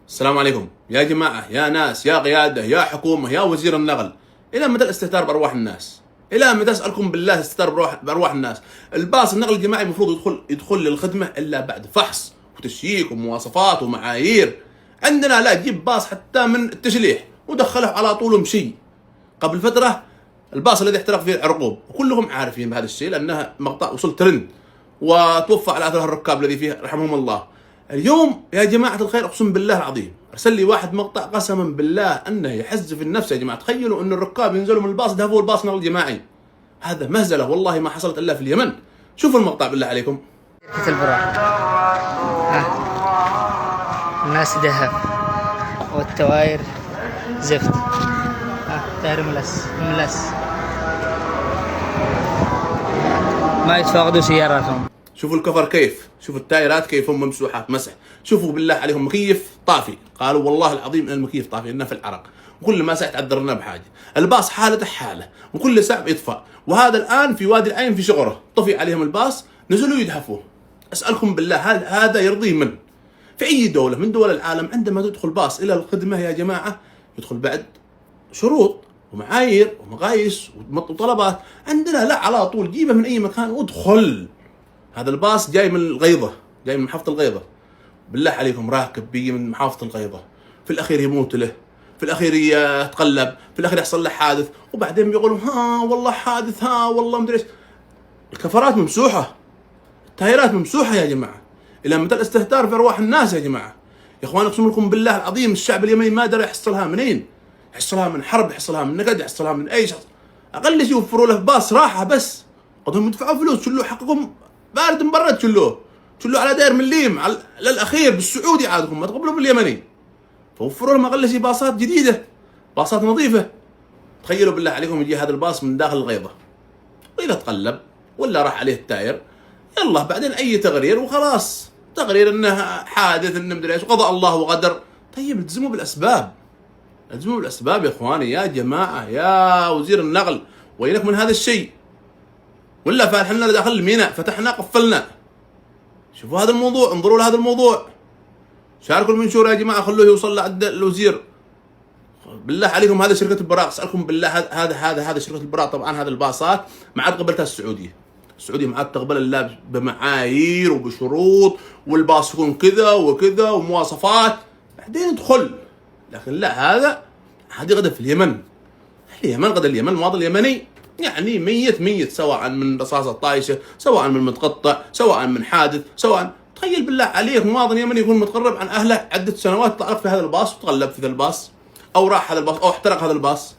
السلام عليكم يا جماعة، يا ناس، يا قيادة، يا حكومة، يا وزير النقل. إلى متى الاستهتار بأرواح الناس؟ إلى متى أسألكم بالله الاستهتار بأرواح الناس؟ الباص النقل الجماعي المفروض يدخل للخدمة إلا بعد فحص وتشييك ومواصفات ومعايير. عندنا لا، تجيب باص حتى من التشليح ودخله على طول ومشي. قبل فترة الباص الذي احترق فيه العرقوب، وكلهم عارفين بهذا الشيء لأنها مقطع وصل ترند، وتوفى على أثرها الركاب الذي فيه رحمهم الله. اليوم يا جماعة الخير أقسم بالله العظيم أرسل لي واحد مقطع قسما بالله أنه يحز في النفس. يا جماعة تخيلوا أن الركاب ينزلوا من الباص يذهبوا الباص نقل جماعي. هذا مهزلة والله ما حصلت إلا في اليمن. شوفوا المقطع بالله عليكم. شركة البراق الناس ذهب والتواير زفت. تاير ملس ما يتفاقدوا سياراتهم. شوفوا الكفر كيف، شوفوا التايرات كيف هم ممسوحات مسح. شوفوا بالله عليكم مكيف طافي، قالوا والله العظيم ان المكيف طافي لنا في العرق، وكل ما ساعة تعذرنا بحاجه. الباص حالته حاله وكل ساعة يطفى، وهذا الان في وادي العين في شغره طفي عليهم الباص، نزلوا يدحفوه. اسالكم بالله هذا يرضي من؟ في اي دوله من دول العالم عندما تدخل باص الى الخدمه يا جماعه يدخل بعد شروط ومعايير ومقاييس وطلبات. عندنا لا، على طول جيبه من اي مكان وادخل. هذا الباص جاي من الغيضة، جاي من محافظة الغيضة. بالله عليكم راكب بيجي من محافظة الغيضة، في الأخير يموت له، في الأخير يتقلب، في الأخير يحصل له حادث، وبعدين بيقولوا ها والله حادث، ها والله مدري ايش. الكفرات ممسوحة، التايرات ممسوحة يا جماعة. إلى متى الاستهتار في أرواح الناس يا جماعة؟ يا إخوان أقسم لكم بالله العظيم الشعب اليمني ما درى يحصلها منين؟ يحصلها من حرب، يحصلها من نكد، يحصلها من أي شخص. أقل شيء يوفروا له باص راحة بس. قدهم يدفعوا فلوس، شلوا حقكم بارد مبرد، شلوه على داير مليم على الاخير بالسعودي، عادكم ما تقبلوا باليمني. فوفروا لهم اقل شيء باصات جديده، باصات نظيفه. تخيلوا بالله عليكم يجي هذا الباص من داخل الغيضه، واذا تقلب ولا راح عليه التاير يلا بعدين اي تغرير وخلاص، تغرير انه حادث انه مدري ايش وقضى الله وقدر. طيب التزموا بالاسباب، التزموا بالاسباب يا اخواني يا جماعه. يا وزير النقل وينك من هذا الشيء؟ ولا فالحنا داخل الميناء فتحنا قفلنا. شوفوا هذا الموضوع، انظروا لهذا الموضوع، شاركوا المنشور يا جماعه، خلوه يوصل لعند الوزير. بالله عليكم هذا شركه البراق، اسالكم بالله هذا شركه البراق. طبعا هذا الباصات ما عاد قبلتها السعوديه ما عاد تقبل الا بمعايير وبشروط، والباص يكون كذا وكذا ومواصفات بعدين ادخل. لكن لا، هذه غدا في اليمن. غدا اليمن المواطن اليمني يعني ميت، سواء من رصاصة طايشة، سواء من متقطع، سواء من حادث، سواء. تخيل بالله عليك مواطن يمني يكون متغرب عن أهله عدة سنوات، تعرف في هذا الباص وتغلب في هذا الباص، أو راح هذا الباص أو احترق هذا الباص.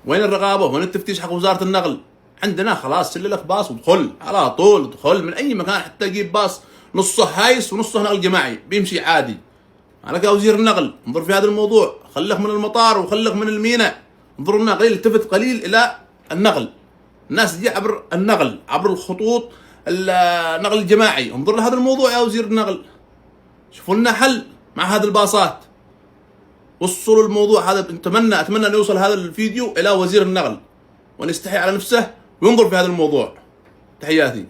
وين الرقابة؟ وين التفتيش حق وزارة النقل؟ عندنا خلاص سللك باص ودخل على طول، ادخل من أي مكان، حتى تجيب باص نصه هايس ونصه نقل جماعي بيمشي عادي. أنا كوزير النقل انظر في هذا الموضوع، خلك من المطار وخلك من الميناء، انظر لنا قليل، التفت قليل إلى النقل. الناس تجي عبر النقل، عبر الخطوط النقل الجماعي. انظر لهذا الموضوع يا وزير النقل، شوفوا لنا حل مع هذه الباصات. وصلوا الموضوع هذا. اتمنى ان يوصل هذا الفيديو الى وزير النقل وان يستحي على نفسه وينظر في هذا الموضوع. تحياتي.